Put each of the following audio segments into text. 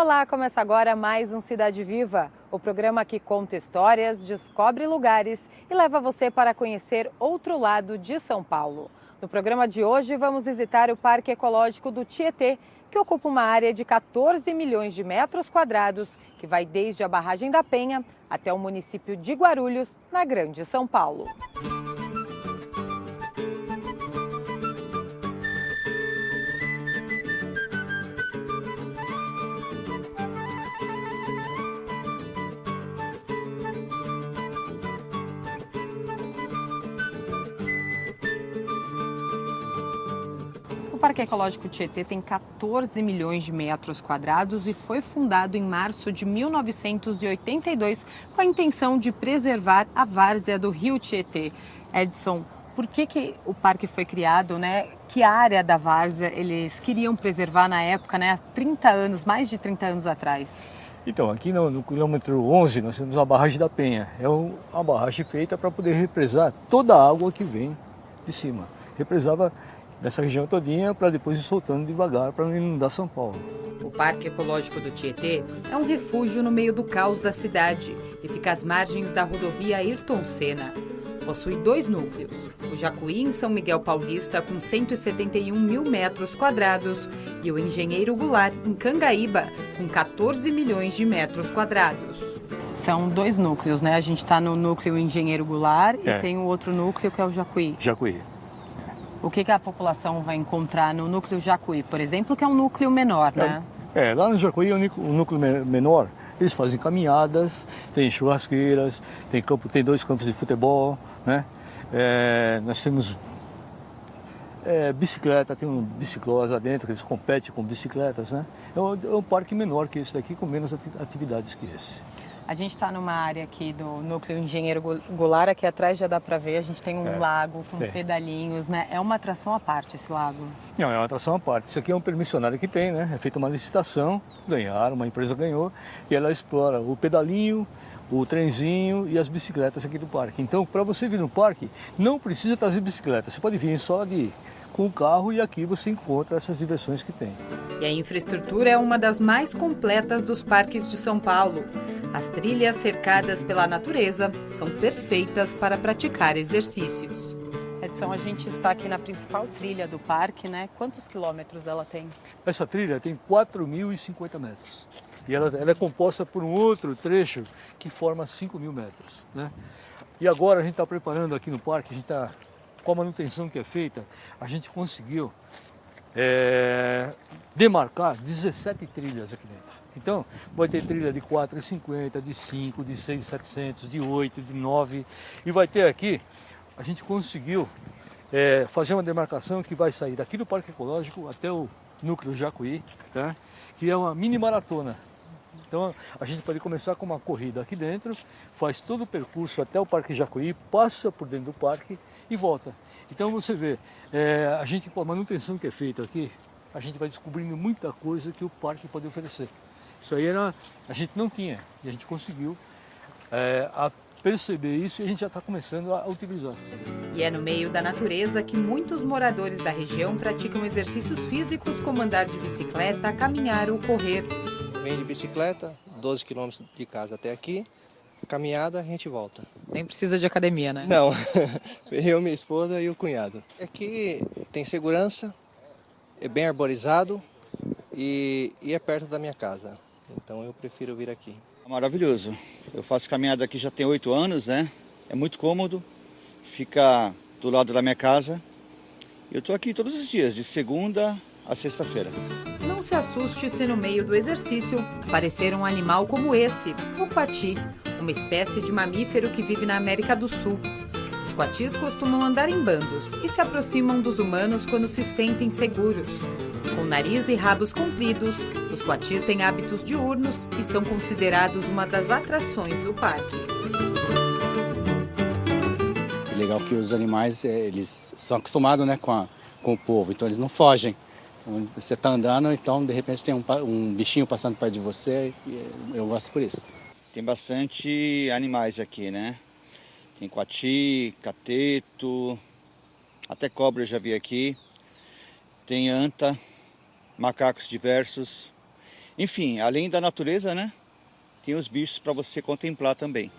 Olá, começa agora mais um Cidade Viva, o programa que conta histórias, descobre lugares e leva você para conhecer outro lado de São Paulo. No programa de hoje vamos visitar o Parque Ecológico do Tietê, que ocupa uma área de 14 milhões de metros quadrados, que vai desde a barragem da Penha até o município de Guarulhos, na Grande São Paulo. O Parque Ecológico Tietê tem 14 milhões de metros quadrados e foi fundado em março de 1982 com a intenção de preservar a várzea do Rio Tietê. Edson, por que o parque foi criado, né? Que área da várzea eles queriam preservar na época, né? Há 30 anos, mais de 30 anos atrás. Então, aqui no quilômetro 11 nós temos a barragem da Penha. É uma barragem feita para poder represar toda a água que vem de cima. Represava dessa região todinha para depois ir soltando devagar para não inundar São Paulo. O Parque Ecológico do Tietê é um refúgio no meio do caos da cidade e fica às margens da rodovia Ayrton Senna. Possui 2 núcleos, o Jacuí em São Miguel Paulista com 171 mil metros quadrados e o Engenheiro Goulart em Cangaíba com 14 milhões de metros quadrados. São 2 núcleos, né? A gente está no núcleo Engenheiro Goulart e tem o outro núcleo que é o Jacuí. Jacuí. O que a população vai encontrar no núcleo Jacuí, por exemplo, que é um núcleo menor, né? Lá no Jacuí, o núcleo menor, eles fazem caminhadas, tem churrasqueiras, tem 2 campos de futebol, né? Nós temos bicicleta, tem um biciclose lá dentro, que eles competem com bicicletas, né? É um parque menor que esse daqui, com menos atividades que esse. A gente está numa área aqui do núcleo Engenheiro Goulart, aqui atrás já dá para ver, a gente tem um lago com pedalinhos, né? É uma atração à parte esse lago? Não, é uma atração à parte. Isso aqui é um permissionário que tem, né? É feita uma licitação, uma empresa ganhou, e ela explora o pedalinho, o trenzinho e as bicicletas aqui do parque. Então, para você vir no parque, não precisa trazer bicicleta, você pode vir só com o carro e aqui você encontra essas diversões que tem. E a infraestrutura é uma das mais completas dos parques de São Paulo. As trilhas cercadas pela natureza são perfeitas para praticar exercícios. Edson, a gente está aqui na principal trilha do parque, né? Quantos quilômetros ela tem? Essa trilha tem 4.050 metros. E ela é composta por um outro trecho que forma 5.000 metros, né? E agora a gente está preparando aqui no parque, a gente está com a manutenção que é feita, a gente conseguiu demarcar 17 trilhas aqui dentro. Então, vai ter trilha de 4,50, de 5, de 6,700, de 8, de 9. E vai ter aqui, a gente conseguiu fazer uma demarcação que vai sair daqui do Parque Ecológico até o núcleo Jacuí, tá? Que é uma mini maratona. Então, a gente pode começar com uma corrida aqui dentro, faz todo o percurso até o Parque Jacuí, passa por dentro do parque e volta. Então, você vê, a gente, com a manutenção que é feita aqui, a gente vai descobrindo muita coisa que o parque pode oferecer. Isso aí a gente não tinha e a gente conseguiu a perceber isso e a gente já está começando a utilizar. E é no meio da natureza que muitos moradores da região praticam exercícios físicos como andar de bicicleta, caminhar ou correr. Vem de bicicleta, 12 quilômetros de casa até aqui, caminhada a gente volta. Nem precisa de academia, né? Não, eu, minha esposa e o cunhado. Aqui tem segurança, é bem arborizado e é perto da minha casa. Então eu prefiro vir aqui. Maravilhoso. Eu faço caminhada aqui já tem 8 anos, né? É muito cômodo, fica do lado da minha casa. Eu estou aqui todos os dias, de segunda a sexta-feira. Não se assuste se no meio do exercício aparecer um animal como esse, o coati, uma espécie de mamífero que vive na América do Sul. Os coatis costumam andar em bandos e se aproximam dos humanos quando se sentem seguros. Com nariz e rabos compridos, os coatis têm hábitos diurnos e são considerados uma das atrações do parque. É legal que os animais eles são acostumados, né, com o povo, então eles não fogem. Então, você está andando, então de repente tem um bichinho passando perto de você e eu gosto por isso. Tem bastante animais aqui, né? Tem coati, cateto, até cobra eu já vi aqui. Tem anta, macacos diversos. Enfim, além da natureza, né? Tem os bichos para você contemplar também.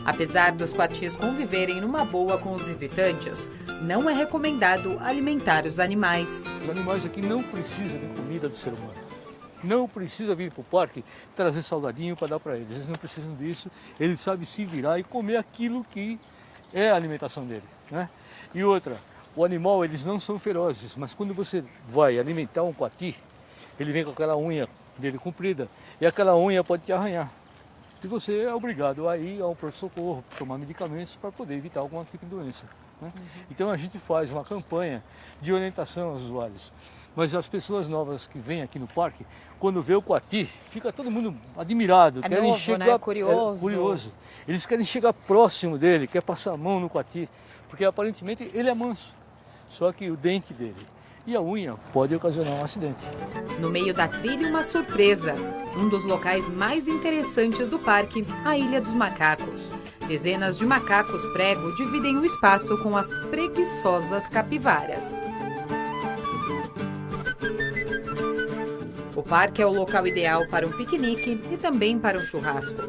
Apesar dos coatis conviverem numa boa com os visitantes, não é recomendado alimentar os animais. Os animais aqui não precisam de comida do ser humano. Não precisa vir para o parque trazer salgadinho para dar para eles. Eles não precisam disso. Eles sabem se virar e comer aquilo que é a alimentação dele, né? E outra, o animal, eles não são ferozes, mas quando você vai alimentar um coati, ele vem com aquela unha dele comprida e aquela unha pode te arranhar. E você é obrigado a ir ao pronto-socorro, tomar medicamentos para poder evitar algum tipo de doença, né? Então a gente faz uma campanha de orientação aos usuários. Mas as pessoas novas que vêm aqui no parque, quando vê o coati, fica todo mundo admirado. É querem novo, chegar, né? Curioso. Curioso. Eles querem chegar próximo dele, quer passar a mão no coati, porque aparentemente ele é manso. Só que o dente dele e a unha pode ocasionar um acidente. No meio da trilha, uma surpresa. Um dos locais mais interessantes do parque, a Ilha dos Macacos. Dezenas de macacos prego dividem o espaço com as preguiçosas capivaras. O parque é o local ideal para um piquenique e também para um churrasco.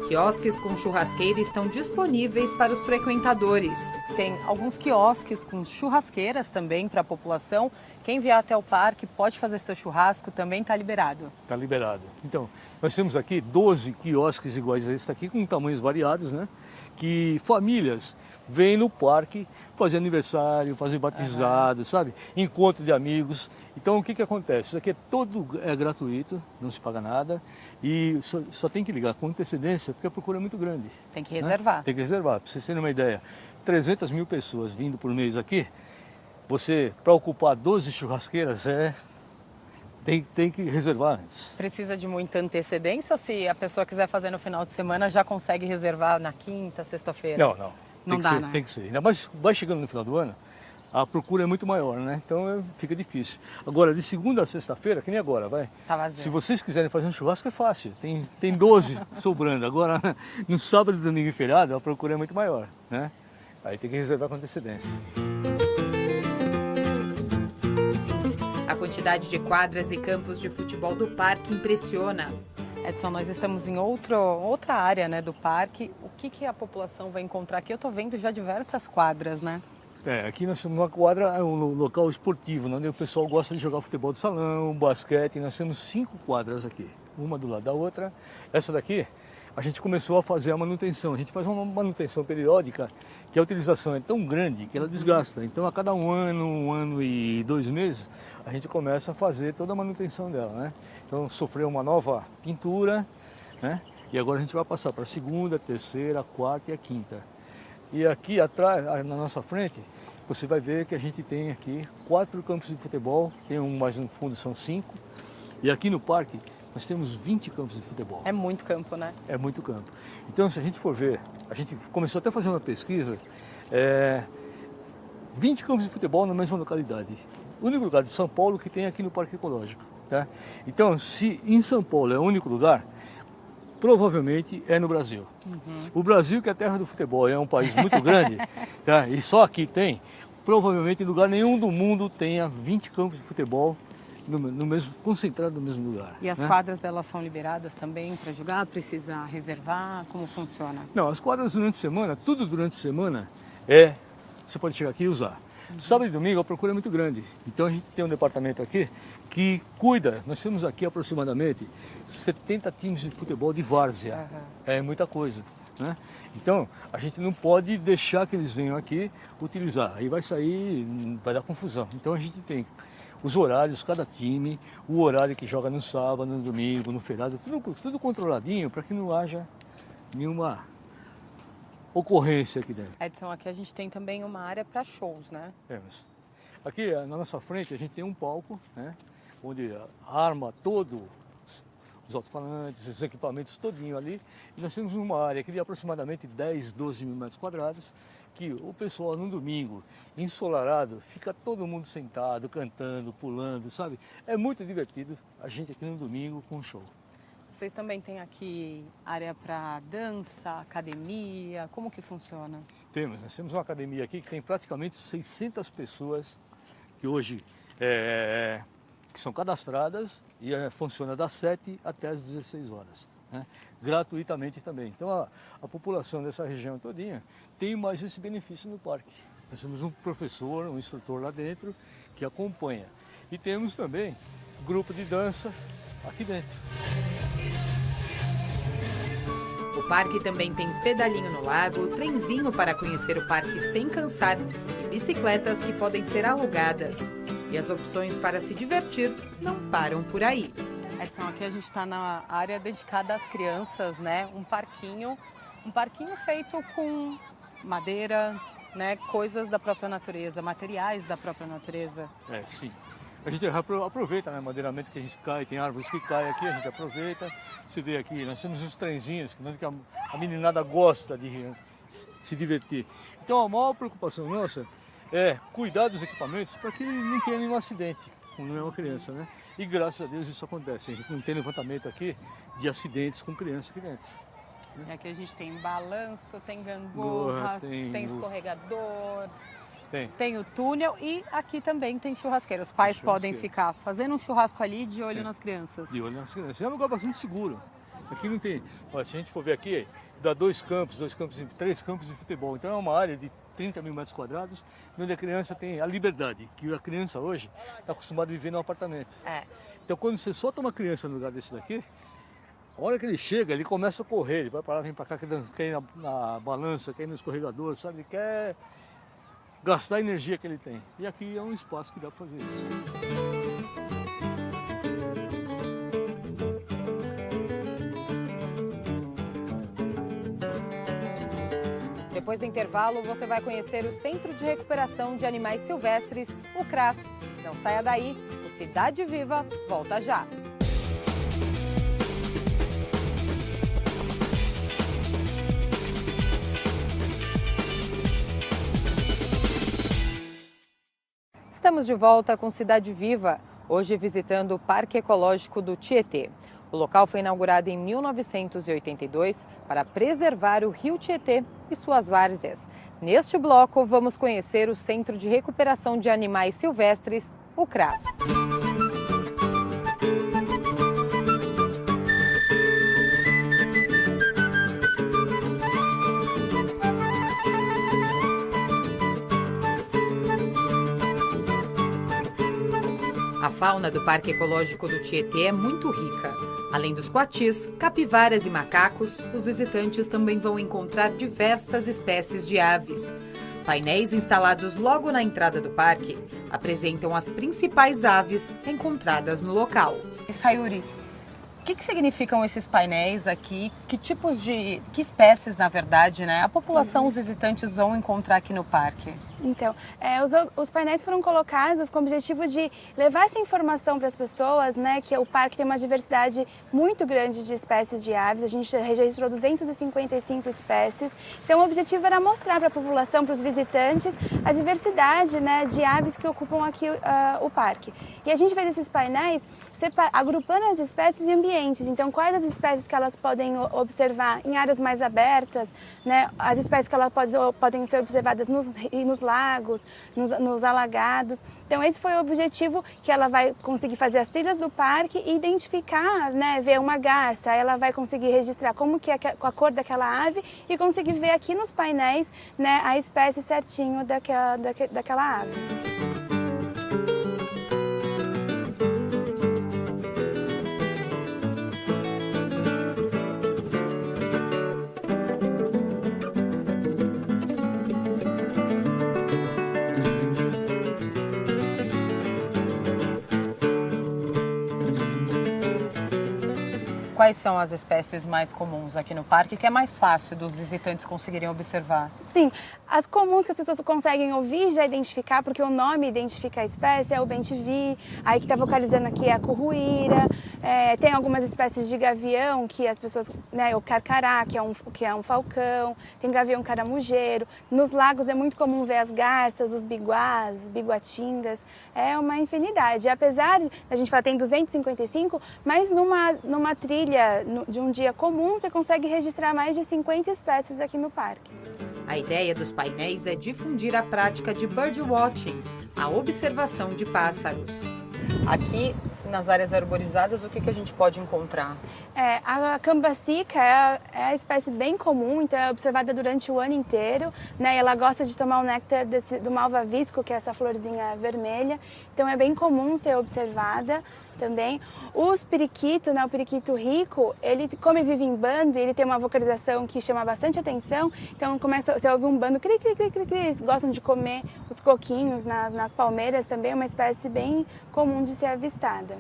Quiosques com churrasqueira estão disponíveis para os frequentadores. Tem alguns quiosques com churrasqueiras também para a população. Quem vier até o parque pode fazer seu churrasco, também está liberado. Está liberado. Então, nós temos aqui 12 quiosques iguais a esse aqui, com tamanhos variados, né? Que famílias vêm no parque fazer aniversário, fazer batizado, sabe? Encontro de amigos. Então, o que acontece? Isso aqui é gratuito, não se paga nada e só tem que ligar com antecedência, porque a procura é muito grande. Tem que reservar. Né? Tem que reservar. Para vocês terem uma ideia, 300 mil pessoas vindo por mês aqui, você, para ocupar 12 churrasqueiras, tem que reservar antes. Precisa de muita antecedência ou se a pessoa quiser fazer no final de semana, já consegue reservar na quinta, sexta-feira? Não dá, né? Tem que ser. Ainda mais vai chegando no final do ano, a procura é muito maior, né? Então fica difícil. Agora, de segunda a sexta-feira, que nem agora, vai. Tá vazio. Se vocês quiserem fazer um churrasco, é fácil. Tem 12 sobrando. Agora, no sábado, domingo e feriado, a procura é muito maior, né? Aí tem que reservar com antecedência. A quantidade de quadras e campos de futebol do parque impressiona. Edson, nós estamos em outra área, né, do parque. O que a população vai encontrar aqui? Eu estou vendo já diversas quadras, né? Aqui nós temos uma quadra, é um local esportivo, né, onde o pessoal gosta de jogar futebol de salão, basquete. Nós temos 5 quadras aqui, uma do lado da outra. Essa daqui, a gente começou a fazer a manutenção. A gente faz uma manutenção periódica, que a utilização é tão grande que ela desgasta. Então, a cada um ano e 2 meses, a gente começa a fazer toda a manutenção dela, né? Então, sofreu uma nova pintura, né? E agora a gente vai passar para a segunda, terceira, quarta e a quinta. E aqui atrás, na nossa frente, você vai ver que a gente tem aqui 4 campos de futebol, tem um mais no fundo, são 5. E aqui no parque, nós temos 20 campos de futebol. É muito campo, né? É muito campo. Então, se a gente for ver, a gente começou até a fazer uma pesquisa, 20 campos de futebol na mesma localidade. O único lugar de São Paulo que tem aqui no Parque Ecológico, tá? Então, se em São Paulo é o único lugar, provavelmente é no Brasil. O Brasil, que é a terra do futebol, é um país muito grande, tá? E só aqui tem, provavelmente em lugar nenhum do mundo tenha 20 campos de futebol concentrado no mesmo lugar. E as quadras, elas são liberadas também para jogar? Precisa reservar? Como funciona? Não, as quadras durante a semana, tudo durante a semana, você pode chegar aqui e usar. Sábado e domingo a procura é muito grande. Então a gente tem um departamento aqui que cuida. Nós temos aqui aproximadamente 70 times de futebol de várzea. É muita coisa, né? Então a gente não pode deixar que eles venham aqui utilizar. Aí vai sair, vai dar confusão. Então a gente tem os horários, cada time, o horário que joga no sábado, no domingo, no feriado, tudo controladinho para que não haja nenhuma ocorrência aqui dentro. Edson, aqui a gente tem também uma área para shows, né? Temos. Aqui na nossa frente a gente tem um palco, né, onde arma todos os alto-falantes, os equipamentos todinho ali. E nós temos uma área aqui de aproximadamente 10, 12 mil metros quadrados, que o pessoal no domingo, ensolarado, fica todo mundo sentado, cantando, pulando, sabe? É muito divertido a gente aqui no domingo com um show. Vocês também têm aqui área para dança, academia, como que funciona? Nós temos uma academia aqui que tem praticamente 600 pessoas que hoje que são cadastradas e funciona das 7 até as 16 horas. Né? Gratuitamente também. Então a população dessa região todinha tem mais esse benefício no parque. Nós temos um professor, um instrutor lá dentro que acompanha. E temos também grupo de dança aqui dentro. O parque também tem pedalinho no lago, trenzinho para conhecer o parque sem cansar e bicicletas que podem ser alugadas. E as opções para se divertir não param por aí. Edson, aqui a gente está na área dedicada às crianças, né? Um parquinho feito com madeira, né? Coisas da própria natureza, materiais da própria natureza. Sim. A gente aproveita, né? Madeiramente que a gente cai, tem árvores que caem aqui, a gente aproveita. Você vê aqui, nós temos os trenzinhos, que a meninada gosta de se divertir. Então a maior preocupação nossa é cuidar dos equipamentos para que não tenha nenhum acidente, quando não é uma criança, né? E graças a Deus isso acontece. A gente não tem levantamento aqui de acidentes com criança aqui dentro. E aqui a gente tem balanço, tem gangorra, tem escorregador, tem o túnel e aqui também tem churrasqueira. Os pais podem ficar fazendo um churrasco ali de olho nas crianças. De olho nas crianças. É um lugar bastante seguro. Aqui não tem... Olha, se a gente for ver aqui, dá 3 campos de futebol. Então é uma área de 30 mil metros quadrados, onde a criança tem a liberdade, que a criança hoje está acostumada a viver num apartamento. Então quando você solta uma criança no lugar desse daqui, a hora que ele chega, ele começa a correr, ele vai para lá, vem para cá, quer ir na balança, quer ir no escorregador, sabe? Ele quer gastar a energia que ele tem. E aqui é um espaço que dá para fazer isso. Depois do intervalo, você vai conhecer o Centro de Recuperação de Animais Silvestres, o CRAS. Não saia daí, o Cidade Viva volta já. Estamos de volta com Cidade Viva, hoje visitando o Parque Ecológico do Tietê. O local foi inaugurado em 1982 para preservar o rio Tietê e suas várzeas. Neste bloco, vamos conhecer o Centro de Recuperação de Animais Silvestres, o CRAS. A fauna do Parque Ecológico do Tietê é muito rica. Além dos coatis, capivaras e macacos, os visitantes também vão encontrar diversas espécies de aves. Painéis instalados logo na entrada do parque apresentam as principais aves encontradas no local. Sayuri, o que significam esses painéis aqui? Que espécies, na verdade, né? A população, os visitantes vão encontrar aqui no parque? Então, os painéis foram colocados com o objetivo de levar essa informação para as pessoas, né, que o parque tem uma diversidade muito grande de espécies de aves. A gente registrou 255 espécies. Então, o objetivo era mostrar para a população, para os visitantes, a diversidade, né, de aves que ocupam aqui o parque. E a gente fez esses painéis agrupando as espécies e ambientes. Então, quais as espécies que elas podem observar em áreas mais abertas, né? As espécies que elas podem ser observadas nos lagos, nos alagados. Então, esse foi o objetivo, que ela vai conseguir fazer as trilhas do parque e identificar, né? Ver uma garça, ela vai conseguir registrar como que é a cor daquela ave e conseguir ver aqui nos painéis, né, a espécie certinho daquela ave. Quais são as espécies mais comuns aqui no parque, que é mais fácil dos visitantes conseguirem observar? Sim, as comuns que as pessoas conseguem ouvir já identificar, porque o nome identifica a espécie, é o bem-te-vi, aí que está vocalizando aqui é a curruíra, tem algumas espécies de gavião que as pessoas, né, o carcará, que é um falcão, tem gavião caramujeiro. Nos lagos é muito comum ver as garças, os biguás, biguatingas, é uma infinidade. Apesar de a gente falar tem 255, mas numa trilha de um dia comum você consegue registrar mais de 50 espécies aqui no parque. A ideia dos painéis é difundir a prática de birdwatching, a observação de pássaros. Aqui nas áreas arborizadas, o que a gente pode encontrar? A cambacica é a espécie bem comum, então é observada durante o ano inteiro, né? Ela gosta de tomar o néctar do malvavisco, que é essa florzinha vermelha, então é bem comum ser observada também. Os periquitos, né, o periquito rico, ele, como ele vive em bando, ele tem uma vocalização que chama bastante atenção, então você ouve um bando, cri, cri, cri, cri, cri, eles gostam de comer os coquinhos nas palmeiras também, é uma espécie bem comum de ser avistada.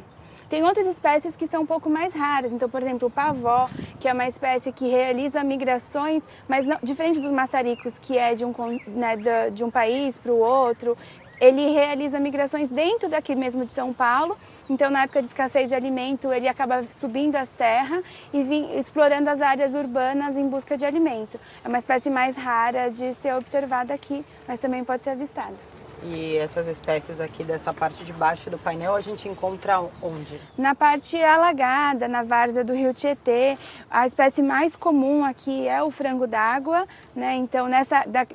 Tem outras espécies que são um pouco mais raras, então, por exemplo, o pavó, que é uma espécie que realiza migrações, mas não, diferente dos maçaricos, que é de um país para o outro, ele realiza migrações dentro daqui mesmo de São Paulo, então na época de escassez de alimento ele acaba subindo a serra e explorando as áreas urbanas em busca de alimento. É uma espécie mais rara de ser observada aqui, mas também pode ser avistada. E essas espécies aqui dessa parte de baixo do painel a gente encontra onde? Na parte alagada, na várzea do rio Tietê. A espécie mais comum aqui é o frango d'água, né? Então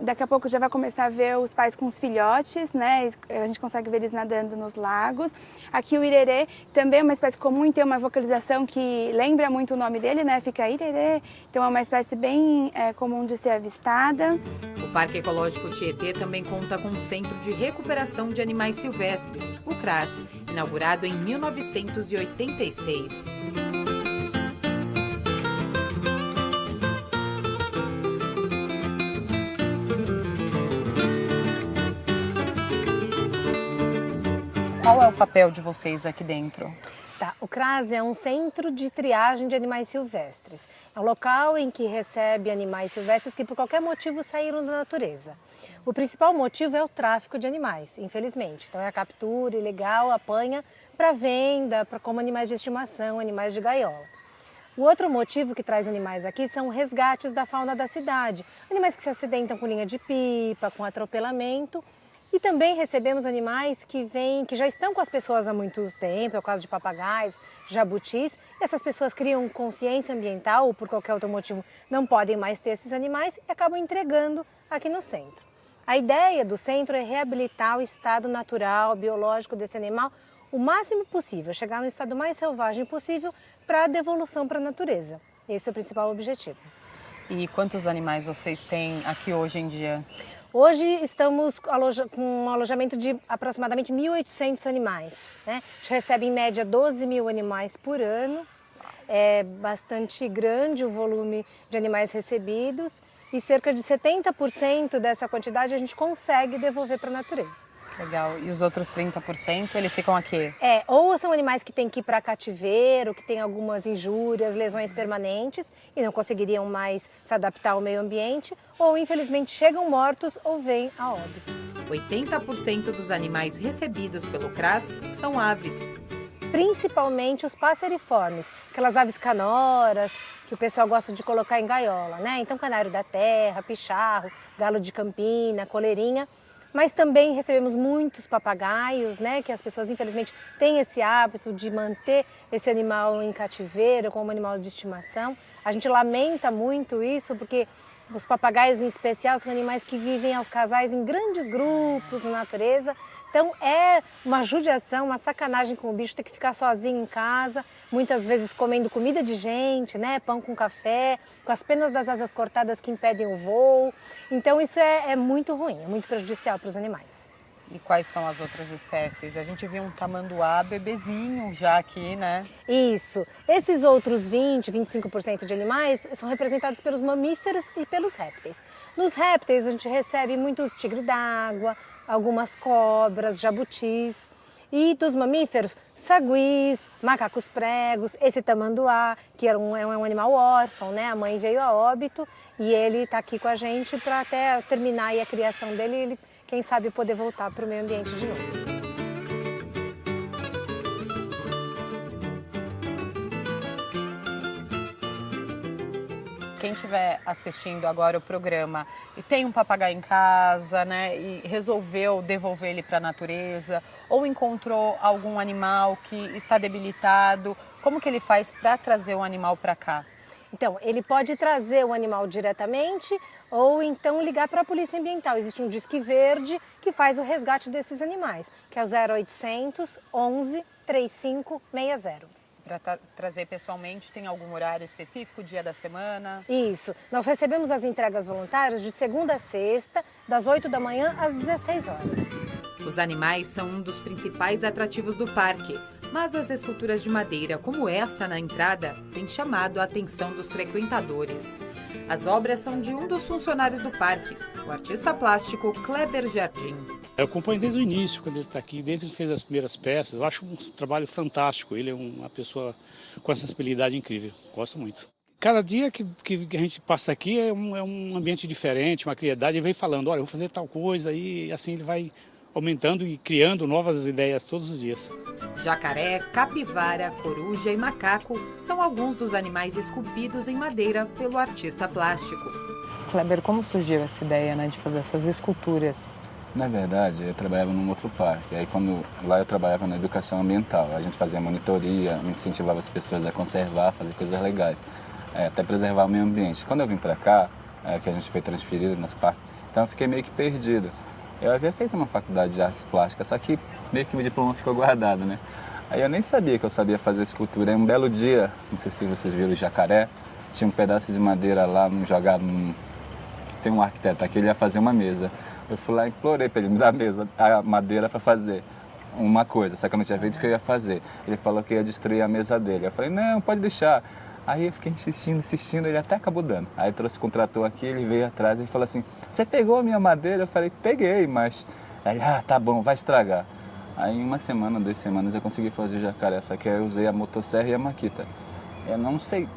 daqui a pouco já vai começar a ver os pais com os filhotes, né? A gente consegue ver eles nadando nos lagos. Aqui o irerê também é uma espécie comum e tem uma vocalização que lembra muito o nome dele, né? Fica irerê. Então é uma espécie bem comum de ser avistada. O Parque Ecológico Tietê também conta com um centro de recuperação de animais silvestres, o CRAS, inaugurado em 1986. Qual é o papel de vocês aqui dentro? Tá, o CRAS é um centro de triagem de animais silvestres. É um local em que recebe animais silvestres que por qualquer motivo saíram da natureza. O principal motivo é o tráfico de animais, infelizmente. Então é a captura ilegal, apanha para venda, como animais de estimação, animais de gaiola. O outro motivo que traz animais aqui são resgates da fauna da cidade. Animais que se acidentam com linha de pipa, com atropelamento. E também recebemos animais que já estão com as pessoas há muito tempo, é o caso de papagaios, jabutis. E essas pessoas criam consciência ambiental ou por qualquer outro motivo não podem mais ter esses animais e acabam entregando aqui no centro. A ideia do centro é reabilitar o estado natural, biológico desse animal o máximo possível, chegar no estado mais selvagem possível para a devolução para a natureza. Esse é o principal objetivo. E quantos animais vocês têm aqui hoje em dia? Hoje estamos com um alojamento de aproximadamente 1.800 animais, né? A gente recebe em média 12 mil animais por ano, é bastante grande o volume de animais recebidos e cerca de 70% dessa quantidade a gente consegue devolver para a natureza. Legal. E os outros 30%, eles ficam aqui? Ou são animais que têm que ir para cativeiro, que têm algumas injúrias, lesões permanentes e não conseguiriam mais se adaptar ao meio ambiente, ou infelizmente chegam mortos ou vêm a óbito. 80% dos animais recebidos pelo CRAS são aves. Principalmente os passeriformes, aquelas aves canoras que o pessoal gosta de colocar em gaiola, né? Então canário da terra, picharro, galo de campina, coleirinha. Mas também recebemos muitos papagaios, né, que as pessoas infelizmente têm esse hábito de manter esse animal em cativeiro como animal de estimação. A gente lamenta muito isso porque os papagaios em especial são animais que vivem aos casais em grandes grupos na natureza. Então é uma judiação, uma sacanagem com o bicho ter que ficar sozinho em casa, muitas vezes comendo comida de gente, né? Pão com café, com as penas das asas cortadas que impedem o voo. Então isso é muito ruim, é muito prejudicial para os animais. E quais são as outras espécies? A gente viu um tamanduá bebezinho já aqui, né? Isso. Esses outros 25% de animais são representados pelos mamíferos e pelos répteis. Nos répteis a gente recebe muitos tigres d'água, algumas cobras, jabutis. E dos mamíferos, saguis, macacos pregos, esse tamanduá, que é um animal órfão, né? A mãe veio a óbito e ele está aqui com a gente para até terminar aí a criação dele e ele, quem sabe, poder voltar para o meio ambiente de novo. Quem estiver assistindo agora o programa e tem um papagaio em casa, né, e resolveu devolver ele para a natureza, ou encontrou algum animal que está debilitado, como que ele faz para trazer o animal para cá? Então, ele pode trazer o animal diretamente ou então ligar para a Polícia Ambiental. Existe um disque verde que faz o resgate desses animais, que é o 0800 11 3560. Para trazer pessoalmente, tem algum horário específico, dia da semana? Isso. Nós recebemos as entregas voluntárias de segunda a sexta, das 8 da manhã às 16 horas. Os animais são um dos principais atrativos do parque, mas as esculturas de madeira, como esta na entrada, têm chamado a atenção dos frequentadores. As obras são de um dos funcionários do parque, o artista plástico Kleber Jardim. Eu acompanho desde o início, quando ele está aqui, desde que ele fez as primeiras peças. Eu acho um trabalho fantástico. Ele é uma pessoa com sensibilidade incrível. Gosto muito. Cada dia que a gente passa aqui é um ambiente diferente, uma criatividade. Ele vem falando, olha, eu vou fazer tal coisa, e assim ele vai aumentando e criando novas ideias todos os dias. Jacaré, capivara, coruja e macaco são alguns dos animais esculpidos em madeira pelo artista plástico. Kleber, como surgiu essa ideia, né, de fazer essas esculturas? Na verdade, eu trabalhava num outro parque. Aí lá eu trabalhava na educação ambiental. A gente fazia monitoria, incentivava as pessoas a conservar, fazer coisas legais, até preservar o meio ambiente. Quando eu vim para cá, que a gente foi transferido nos parques, então eu fiquei meio que perdido. Eu havia feito uma faculdade de artes plásticas, só que meio que o diploma ficou guardado, né? Aí eu nem sabia que eu sabia fazer escultura. Aí um belo dia, não sei se vocês viram o jacaré, tinha um pedaço de madeira lá jogado tem um arquiteto aqui, ele ia fazer uma mesa. Eu fui lá e implorei para ele me dar a madeira para fazer uma coisa, só que eu não tinha feito o que eu ia fazer. Ele falou que ia destruir a mesa dele. Eu falei, não, pode deixar. Aí eu fiquei insistindo, ele até acabou dando. Aí trouxe o contrator aqui, ele veio atrás e falou assim, você pegou a minha madeira? Eu falei, peguei, mas... Aí, tá bom, vai estragar. Aí em uma semana, 2 semanas eu consegui fazer o jacaré, só que eu usei a motosserra e a maquita. Eu não sei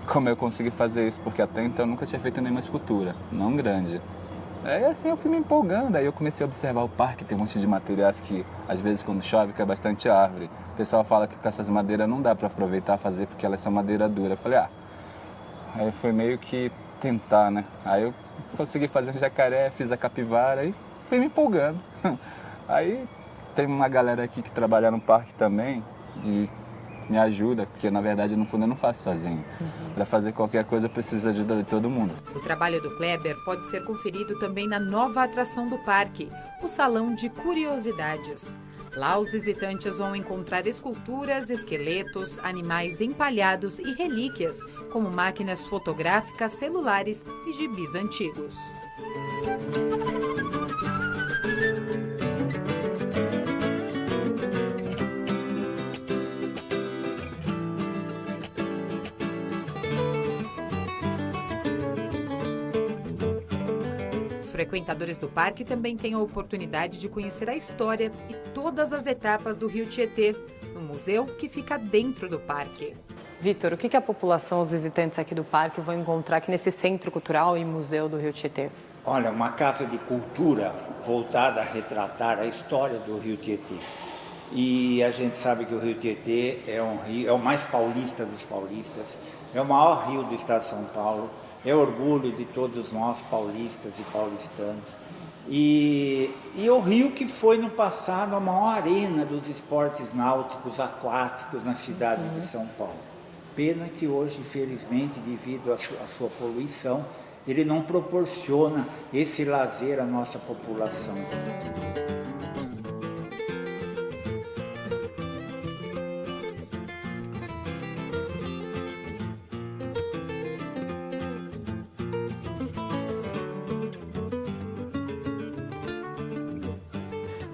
como eu consegui fazer isso, porque até então eu nunca tinha feito nenhuma escultura, não grande. Aí assim eu fui me empolgando, aí eu comecei a observar o parque, tem um monte de materiais que às vezes quando chove cai bastante árvore. O pessoal fala que com essas madeiras não dá para aproveitar e fazer porque elas são madeira dura. Eu falei, aí foi meio que tentar, né? Aí eu consegui fazer um jacaré, fiz a capivara e fui me empolgando. Aí tem uma galera aqui que trabalha no parque também e me ajuda, porque na verdade no fundo eu não faço sozinho. Para fazer qualquer coisa eu preciso da ajuda de todo mundo. O trabalho do Kleber pode ser conferido também na nova atração do parque, o Salão de Curiosidades. Lá os visitantes vão encontrar esculturas, esqueletos, animais empalhados e relíquias, como máquinas fotográficas, celulares e gibis antigos. Os frequentadores do parque também têm a oportunidade de conhecer a história e todas as etapas do Rio Tietê, no museu que fica dentro do parque. Vitor, o que a população, os visitantes aqui do parque vão encontrar aqui nesse Centro Cultural e Museu do Rio Tietê? Olha, uma casa de cultura voltada a retratar a história do Rio Tietê. E a gente sabe que o Rio Tietê é um rio, é o mais paulista dos paulistas, é o maior rio do estado de São Paulo, é orgulho de todos nós paulistas e paulistanos. E o rio que foi no passado a maior arena dos esportes náuticos aquáticos na cidade de São Paulo. Pena que hoje, infelizmente, devido à sua poluição, ele não proporciona esse lazer à nossa população.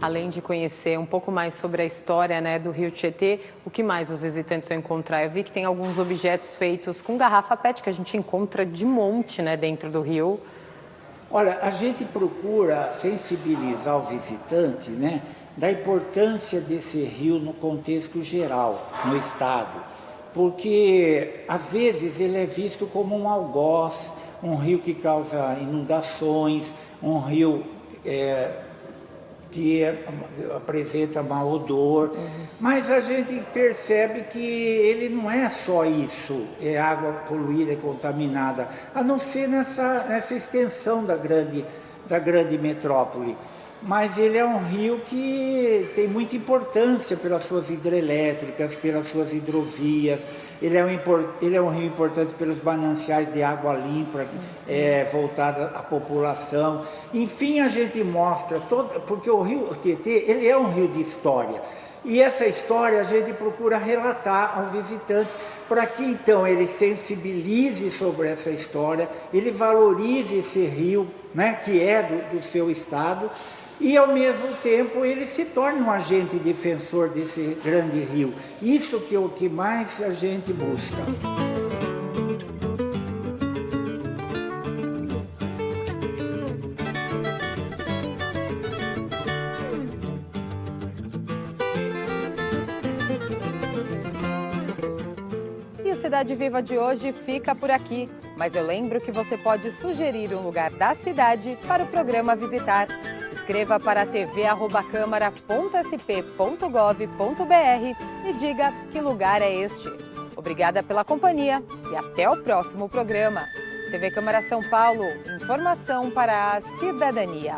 Além de conhecer um pouco mais sobre a história, né, do Rio Tietê, o que mais os visitantes vão encontrar? Eu vi que tem alguns objetos feitos com garrafa PET que a gente encontra de monte, né, dentro do rio. Olha, a gente procura sensibilizar o visitante, né, da importância desse rio no contexto geral, no estado, porque às vezes ele é visto como um algoz, um rio que causa inundações, um rio que apresenta mau odor, mas a gente percebe que ele não é só isso, é água poluída e contaminada, a não ser nessa extensão da grande metrópole. Mas ele é um rio que tem muita importância pelas suas hidrelétricas, pelas suas hidrovias. ele é um rio importante pelos mananciais de água limpa, voltada à população. Enfim, a gente mostra, porque o rio Tietê, ele é um rio de história. E essa história a gente procura relatar ao visitante, para que então ele sensibilize sobre essa história, ele valorize esse rio, né, que é do seu estado, e ao mesmo tempo ele se torne um agente defensor desse grande rio. Isso que é o que mais a gente busca. E o Cidade Viva de hoje fica por aqui, mas eu lembro que você pode sugerir um lugar da cidade para o programa visitar. Escreva para tv@câmara.sp.gov.br e diga que lugar é este. Obrigada pela companhia e até o próximo programa. TV Câmara São Paulo, informação para a cidadania.